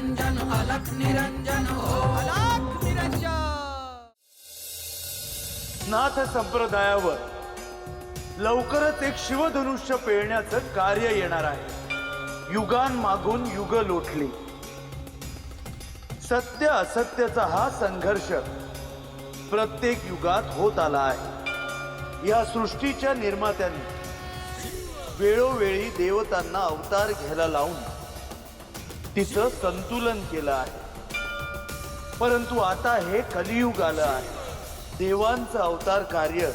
निरंजन अलख निरंजन अलख निरंजन। नाथ संप्रदायावर लवकरच एक शिवधनुष्य पेळण्याचं कार्य येणार आहे। युगांमागून युग लोटली, सत्य असत्याचा हा संघर्ष प्रत्येक युगात होत आला आहे। या सृष्टीच्या निर्मात्यांनी वेळोवेळी देवतांना अवतार घ्यायला लावून तिचं संतुलन केलं आहे, परंतु आता हे कलियुग आलं आहे। देवांचं अवतार कार्य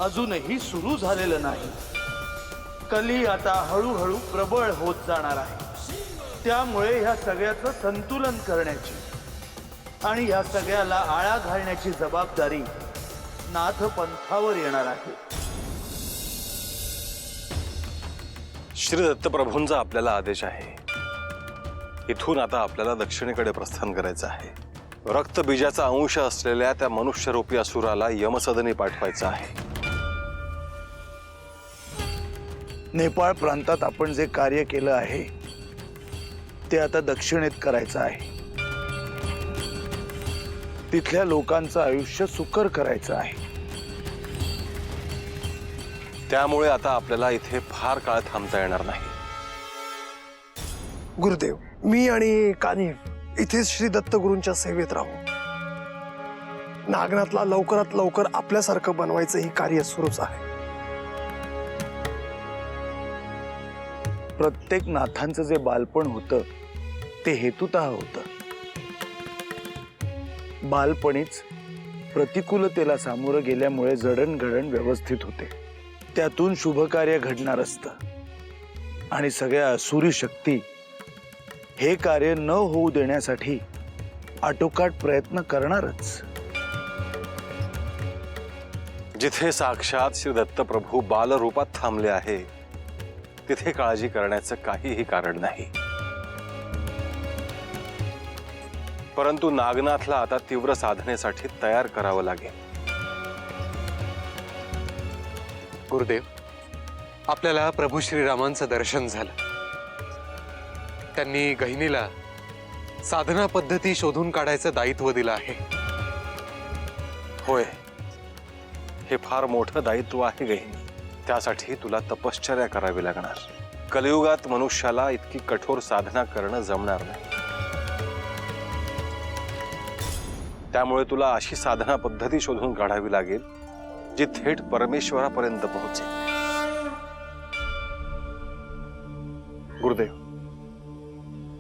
अजूनही सुरू झालेलं नाही। कली आता हळूहळू प्रबळ होत जाणार आहे। त्यामुळे ह्या सगळ्याचं संतुलन करण्याची आणि ह्या सगळ्याला आळा घालण्याची जबाबदारी नाथ पंथावर येणार आहे। श्री दत्तप्रभूंचा आपल्याला आदेश आहे। इथून आता आपल्याला दक्षिणेकडे प्रस्थान करायचं आहे। रक्तबीजाचा अंश असलेल्या त्या मनुष्यरूपी असुराला यमसदनी पाठवायचं आहे। नेपाळ प्रांतात आपण जे कार्य केलं आहे ते आता दक्षिणेत करायचं आहे। तिथल्या लोकांचं आयुष्य सुकर करायचं आहे। त्यामुळे आता आपल्याला इथे फार काळ थांबता येणार नाही। गुरुदेव, मी आणि कानी इथेच श्री दत्तगुरूंच्या सेवेत राहू। नागनाथला लवकरात लवकर आपल्यासारखं बनवायचं ही कार्य सुरूच आहे। प्रत्येक नाथांचं जे बालपण होतं ते हेतुतः होतं। बालपणीच प्रतिकूलतेला सामोरं गेल्यामुळे जडणघडण व्यवस्थित होते। त्यातून शुभ कार्य घडणार असतं आणि सगळ्या असुरी शक्ती हे कार्य न होऊ देण्यासाठी आटोकाट प्रयत्न करणारच। जिथे साक्षात श्री दत्तप्रभू बालरूपात थांबले आहे तिथे काळजी करण्याचं काहीही कारण नाही। परंतु नागनाथला आता तीव्र साधनेसाठी तयार करावं लागेल। गुरुदेव, आपल्याला प्रभू श्रीरामांचं दर्शन झालं। त्यांनी गहिनीला साधना पद्धती शोधून काढायचं दायित्व दिलं आहे। होय, हे फार मोठं दायित्व आहे गहिनी। त्यासाठी तुला तपश्चर्या करावी लागणार। कलियुगात मनुष्याला इतकी कठोर साधना करणं जमणार नाही। त्यामुळे तुला अशी साधना पद्धती शोधून काढावी लागेल जी थेट परमेश्वरापर्यंत पोहोचेल। गुरुदेव,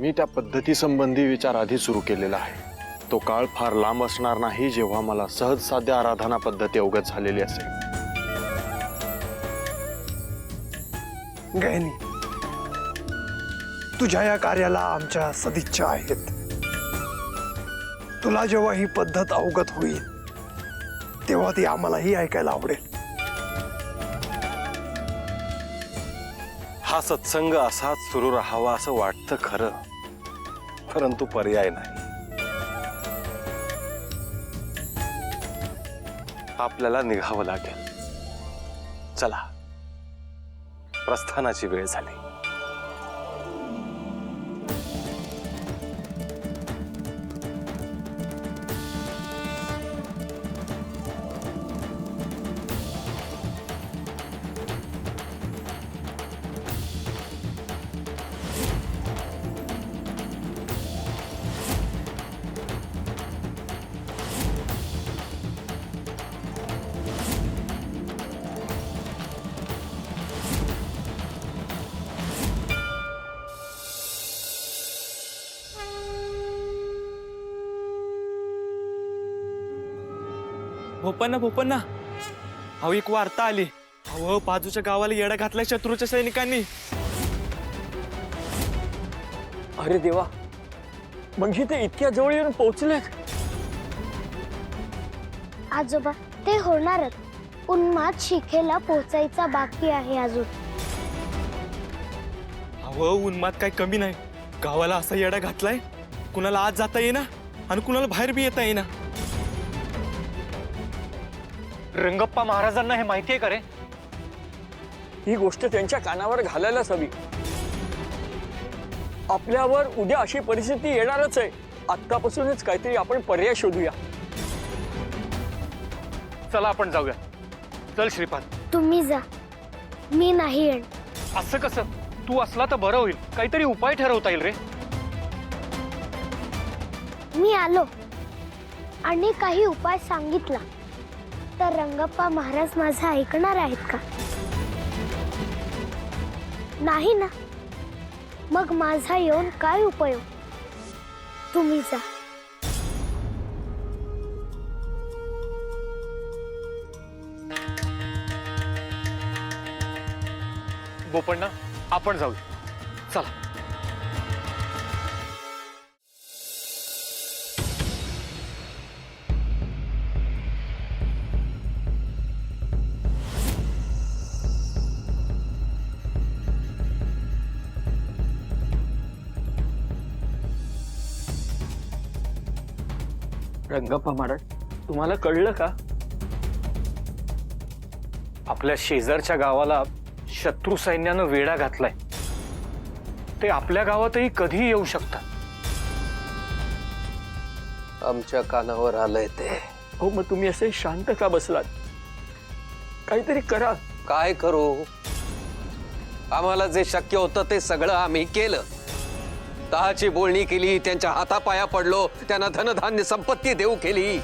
मी त्या पद्धती संबंधी विचार आधी सुरू केलेला आहे। तो काळ फार लांब असणार नाही जेव्हा मला सहज साध्य आराधना पद्धती अवगत झालेली असेल। गहिनी, तुझ्या या कार्याला आमच्या सदिच्छा आहेत। तुला जेव्हा ही पद्धत अवगत होईल तेव्हा ती आम्हालाही ऐकायला आवडेल। हा सत्संग असाच सुरू राहावा असं वाटतं खरं, परंतु पर्याय नाही। आपल्याला निघावं लागेल। चला, प्रस्थानाची वेळ झाली। भोपन्ना, अहो एक वार्ता आली। अहो बाजूच्या गावाला येडा घातलाय शत्रूच्या सैनिकांनी। अरे देवा, मग ते इतक्या जवळ येऊन पोहोचलेत? आजोबा, ते होणारच। उन्माद शिखेला पोहोचायचा बाकी आहे अजून। अहो उन्माद काय कमी नाही। गावाला असा येडा घातलाय, कुणाला आत जाता येईना आणि कुणाला बाहेर बी येता येईना। रंगप्पा महाराजांना हे माहिती आहे का रे? ही गोष्ट त्यांच्या कानावर घालायलाच हवी। आपल्यावर उद्या अशी परिस्थिती येणारच आहे. आत्तापासूनच काहीतरी आपण पर्याय शोधूया. चला आपण जाऊया. चल श्रीपाद. तुम्ही जा, मी नाही येणार. असं कसं? तू असला तर बरं होईल. काहीतरी उपाय ठरवता येईल रे. मी आलो आणि काही उपाय सांगितला तर रंगप्पा महाराज माझं ऐकणार आहेत का? नाही ना. मग माझा येऊन काय उपयोग? तुम्ही जा. बोपण्णा, आपण जाऊया. चला. रंगप्पा महाराज, तुम्हाला कळलं का? आपल्या शेजारच्या गावाला शत्रू सैन्यानं वेढा घातलाय. ते आपल्या गावातही कधीही येऊ शकतात. आमच्या कानावर आलंय ते. हो, मग तुम्ही असे शांत का बसलात? काहीतरी करा. काय करू? आम्हाला जे शक्य होतं ते सगळं आम्ही केलं. तहाची बोलणी केली, त्यांच्या हातापाया पडलो, त्यांना धनधान्य संपत्ती देऊ केली.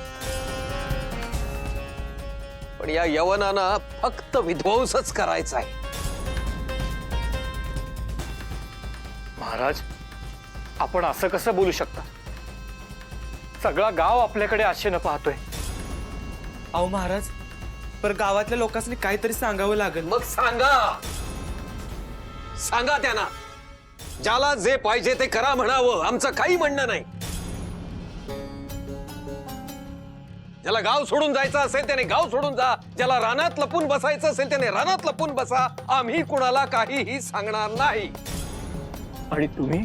पण या यवनानं फक्त विध्वंसच करायचा आहे. महाराज, आपण असं कसं बोलू शकता? सगळा गाव आपल्याकडे आशेनं पाहतोय. अहो महाराज, पर गावातल्या लोकांनी काहीतरी सांगावं लागेल. मग सांगा, सांगा त्यांना. ज्याला जे पाहिजे ते करा म्हणावं. आमचं काही म्हणणं नाही. ज्याला गाव सोडून जायचं असेल त्याने गाव सोडून जा. ज्याला रानात लपून बसायचं असेल त्याने रानात लपून बसा. आम्ही कुणाला काहीही सांगणार नाही. आणि तुम्ही?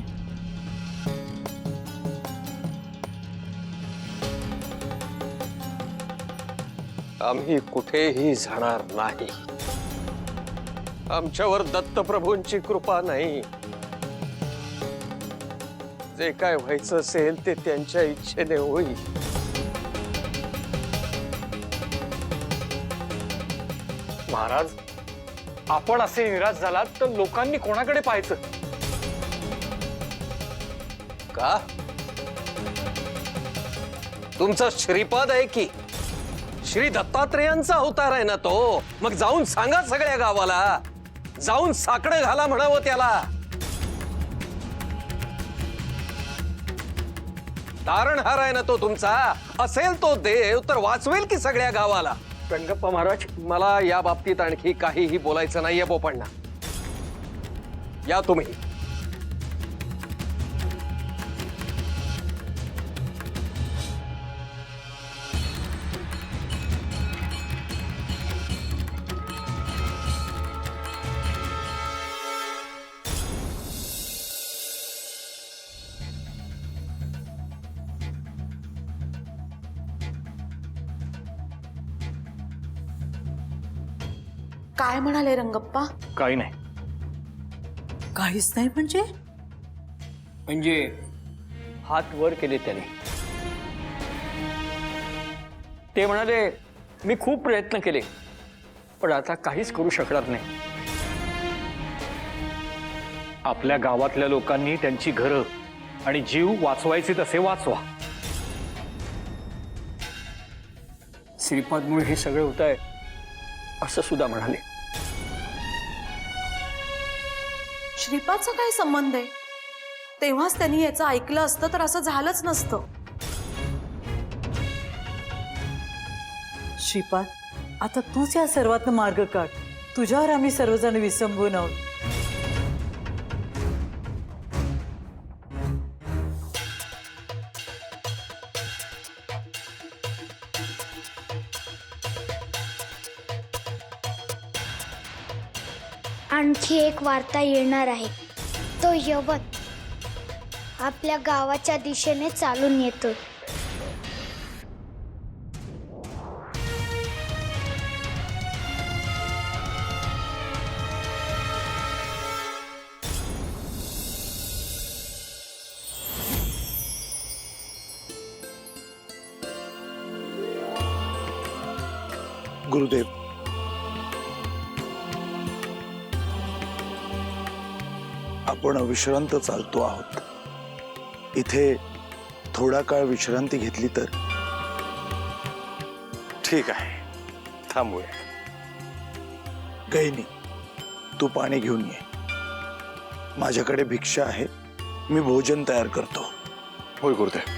आम्ही कुठेही जाणार नाही. आमच्यावर दत्तप्रभूंची कृपा नाही. जे काय व्हायचं असेल ते त्यांच्या इच्छेने होईल. महाराज, आपण असे निराश झालात तर लोकांनी कोणाकडे पाहायचं? का? तुमचा श्रीपाद आहे की श्री दत्तात्रेयांचा अवतार आहे ना तो. मग जाऊन सांगा सगळ्या गावाला. जाऊन साकडं घाला म्हणावं त्याला. तारणहार आहे ना तो तुमचा. असेल तो देव तर वाचवेल की सगळ्या गावाला. रंगप्पा महाराज, मला या बाबतीत आणखी काहीही बोलायचं नाहीये बोपण्णा. या तुम्ही. काय म्हणाले रंगप्पा? काही नाही. काहीच नाही म्हणजे? म्हणजे हात वर केले त्याने. ते म्हणाले, मी खूप प्रयत्न केले पण आता काहीच करू शकणार नाही. आपल्या गावातल्या लोकांनी त्यांची घरं आणि जीव वाचवायचे तसे वाचवा. श्रीपादमुळे हे सगळं होत आहे असं सुद्धा म्हणाले. श्रीपादचा काय संबंध आहे? तेव्हाच त्यांनी याचं ऐकलं असतं तर असं झालंच नसतं. श्रीपाद, आता तूच या सर्वातनं मार्ग काढ. तुझ्यावर आम्ही सर्वजण विसंबून आहोत. आणखी एक वार्ता येणार आहे. तो यवन आपल्या गावाच्या दिशेने चालून येतो. गुरुदेव, आपण अविश्रांत चालतो आहोत. इथे थोडा काळ विश्रांती घेतली तर. ठीक आहे, थांबूया. गैनी, तू पाणी घेऊन ये. माझ्याकडे भिक्षा आहे, मी भोजन तयार करतो. होय गुरुदेव.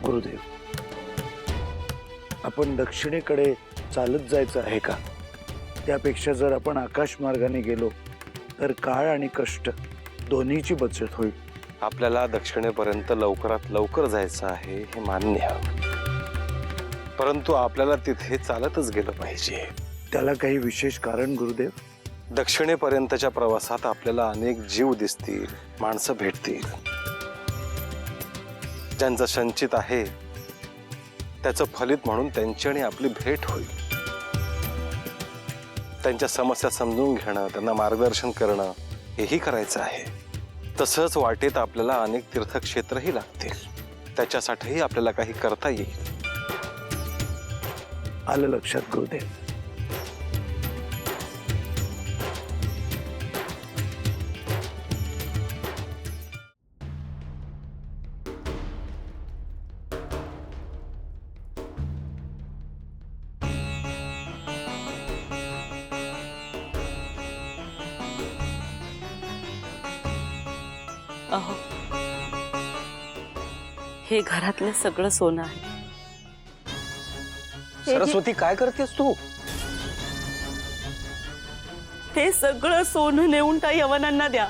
गुरुदेव, आपण दक्षिणेकडे चालत जायचं आहे का? त्यापेक्षा जर आपण आकाश मार्गाने गेलो तर काळ आणि कष्ट दोन्हीची बचत होईल. आपल्याला दक्षिणेपर्यंत लवकरात लवकर जायचं आहे हे मान्य आहे, परंतु आपल्याला तिथे चालतच गेलं पाहिजे. त्याला काही विशेष कारण गुरुदेव? दक्षिणेपर्यंतच्या प्रवासात आपल्याला अनेक जीव दिसतील, माणसं भेटतील. ज्यांचं संचित आहे त्याचं फलित म्हणून त्यांची आणि आपली भेट होईल. त्यांच्या समस्या समजून घेणं, त्यांना मार्गदर्शन करणं हेही करायचं आहे. तसंच वाटेत आपल्याला अनेक तीर्थक्षेत्रही लागतील, त्याच्यासाठीही आपल्याला काही करता येईल. आलं लक्षात गुरुदेव. अहो, हे घरातलं सगळं सोनं आहे. सरस्वती, काय करतेस तू? ते सगळं सोनं नेऊन त्या यवनांना द्या.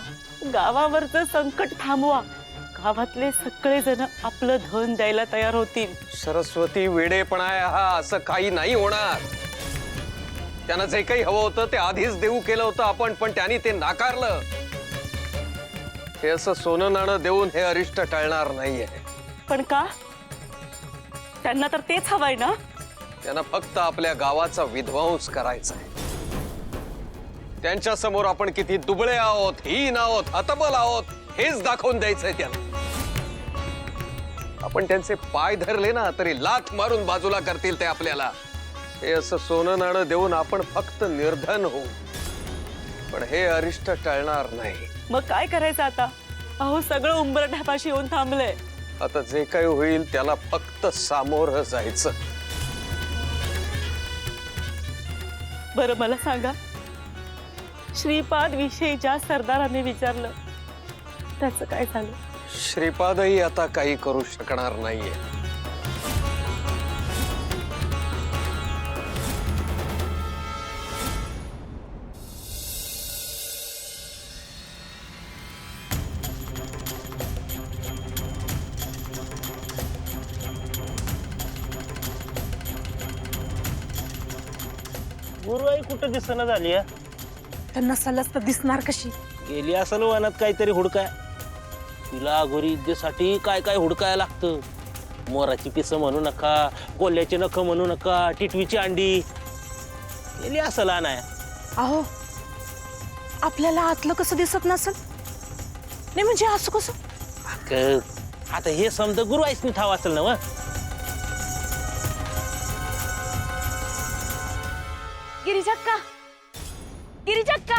गावावरचं संकट थांबवा. गावातले सगळे जण आपलं धन द्यायला तयार होतील. सरस्वती, वेडेपणा आहे हा. असं काही नाही होणार. त्यांना जे काही हवं होतं ते आधीच देऊ केलं होतं आपण, पण त्यांनी ते नाकारलं. हे असं सोनं नाणं देऊन हे अरिष्ट टळणार नाहीये. पण का? त्यांना तर तेच हवंय ना. त्यांना फक्त आपल्या गावाचा विध्वंस करायचा आहे. त्यांच्या समोर आपण किती दुबळे आहोत, हीन आहोत, हतबल आहोत हेच दाखवून द्यायचंय त्यांना. आपण त्यांचे पाय धरले ना तरी लाथ मारून बाजूला करतील ते आपल्याला. हे असं सोनं नाणं देऊन आपण फक्त निर्धन होऊ, पण हे अरिष्ट टळणार नाही. मग काय करायचं आता? अहो, सगळं उंबरठ्यापाशी येऊन थांबलंय. आता जे काही होईल त्याला फक्त सामोरं जायचं. बरं, मला सांगा, श्रीपाद विषयी ज्या सरदाराने विचारलं त्याचं काय झालं? श्रीपादही आता काही करू शकणार नाहीये. गुरुआई कुठं दिसना झाली? त्यांना सलस तर दिसणार कशी? गेली असेल वनात काहीतरी हुडकाय. तिला अघोरी विद्येसाठी काय काय हुडकाय लागतं. मोराची पिसं म्हणू नका, कोल्ह्याची नख म्हणू नका, टिटवीची अंडी. गेली असेल आणाय. अहो, आपल्याला आतलं कसं दिसत नसेल? नाही म्हणजे असं कसं? आता हे समजा गुरुआईसनी ठाव असेल ना. व गिरिजक्का, गिरिजक्का,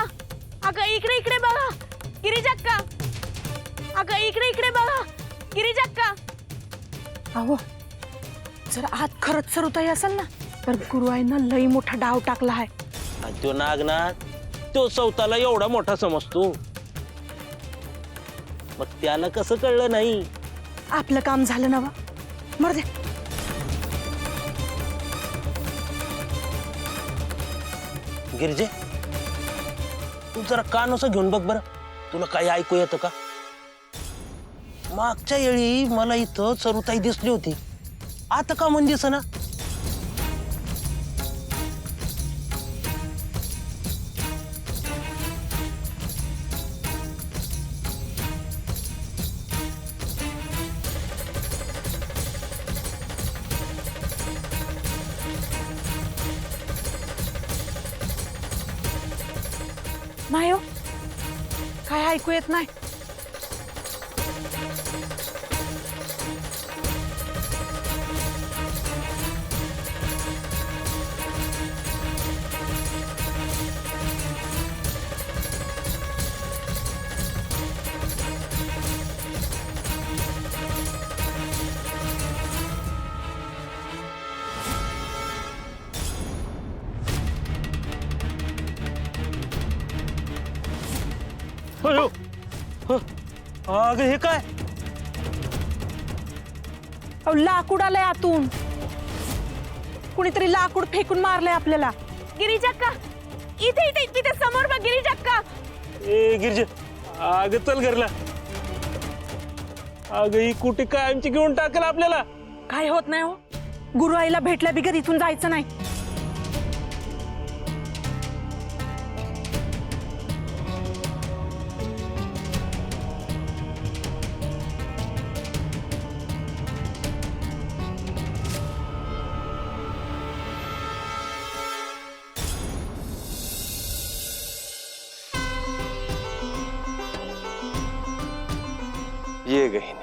अगं इकडे इकडे बघा. गिरिजक्का, अगं इकडे इकडे बघा. गिरिजक्का. अहो, जर आत खरंच सरुताई असेल ना तर गुरुआईनं लई मोठा डाव टाकला आहे. आणि तो नागनाथ, तो सौताला एवढा मोठा समजतो, मग त्याला कसं कळलं नाही? आपलं काम झालं ना. मर दे. गिरजे, तू जरा कान असं घेऊन बघ बरं, तुला काही ऐकू येतं का? मागच्या वेळी मला इथं चरुताई दिसली होती, आता का म्हणजे दिसना? नाही हो, काय ऐकू येत नाही. अयो, अगं हे काय? लाकूड आलंय आतून, कुणीतरी लाकूड फेकून मारलंय आपल्याला. गिरिजक्का, इथे इथे इथे समोर बघ गिरिजक्का. ए गिरजे, अगं चल घरला. अगं ही कुठे काय आमची घेऊन टाकेल आपल्याला. काय होत नाही हो, गुरु आईला भेटल्या बिगर इथून जायचं नाही. ये गहिनी.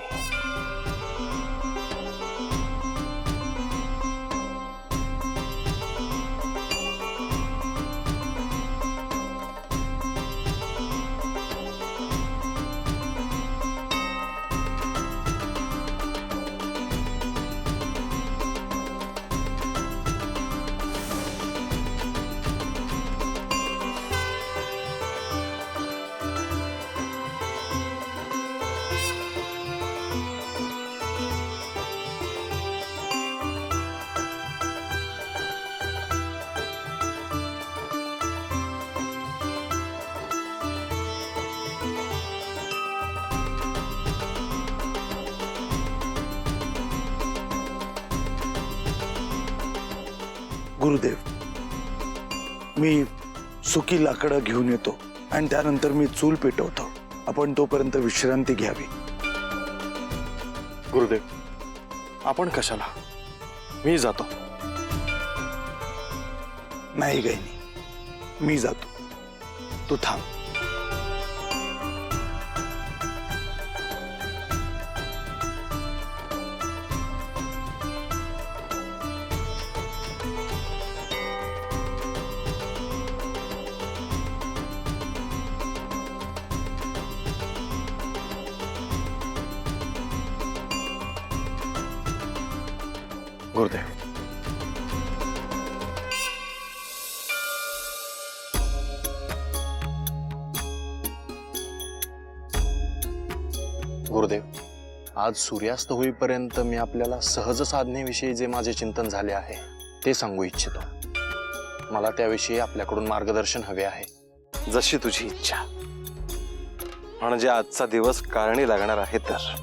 गुरुदेव, मी सुकी लाकडं घेऊन येतो आणि त्यानंतर मी चूल पेटवतो. आपण तोपर्यंत विश्रांती घ्यावी. गुरुदेव, आपण कशाला? मी जातो. नाही गहिनी, मी जातो, तू थांब. गुरुदेव, गुरुदेव, आज सूर्यास्त होईपर्यंत मी आपल्याला सहज साधनेविषयी जे माझे चिंतन झाले आहे ते सांगू इच्छितो. मला त्याविषयी आपल्याकडून मार्गदर्शन हवे आहे. जशी तुझी इच्छा. म्हणजे आजचा दिवस कारणी लागणार आहे तर.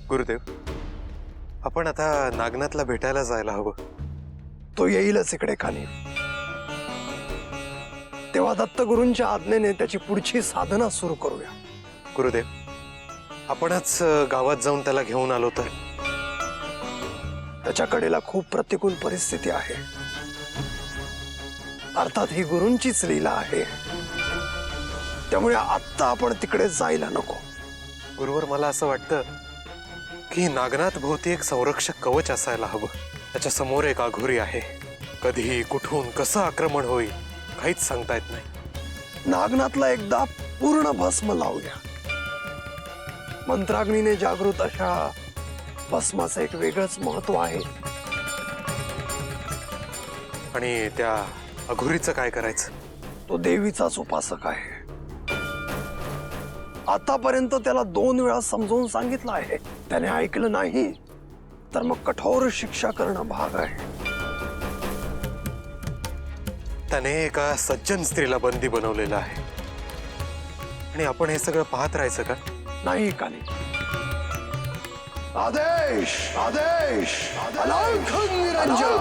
गुरुदेव, आपण आता नागनाथला भेटायला जायला हवं. तो येईलच इकडे खाली. तेव्हा दत्तगुरूंच्या आज्ञेने त्याची पुढची साधना सुरू करूया. गुरुदेव, आपणच गावात जाऊन त्याला घेऊन आलो तर. त्याच्या कडेला खूप प्रतिकूल परिस्थिती आहे. अर्थात ही गुरूंचीच लीला आहे, त्यामुळे आत्ता आपण तिकडे जायला नको. गुरुवर, मला असं वाटतं की नागनाथ भोवती एक संरक्षक कवच असायला हवं. त्याच्या समोर एक आघोरी आहे. कधी, कुठून, कसं आक्रमण होईल काहीच सांगता येत नाही. नागनाथला एकदा पूर्ण भस्म लावूया. मंत्राग्नीने जागृत अशा भस्माचं एक वेगळंच महत्व आहे. आणि त्या अघोरीचं काय करायचं? तो देवीचाच उपासक आहे. आतापर्यंत त्याला 2 वेळा समजावून सांगितलं आहे. त्याने ऐकलं नाही तर मग कठोर शिक्षा करणं भाग आहे. त्याने एका सज्जन स्त्रीला बंदी बनवलेलं आहे आणि आपण हे सगळं पाहत राहायचं का? नाही का नाही. आदेश आदेश अलौकिक निरंजन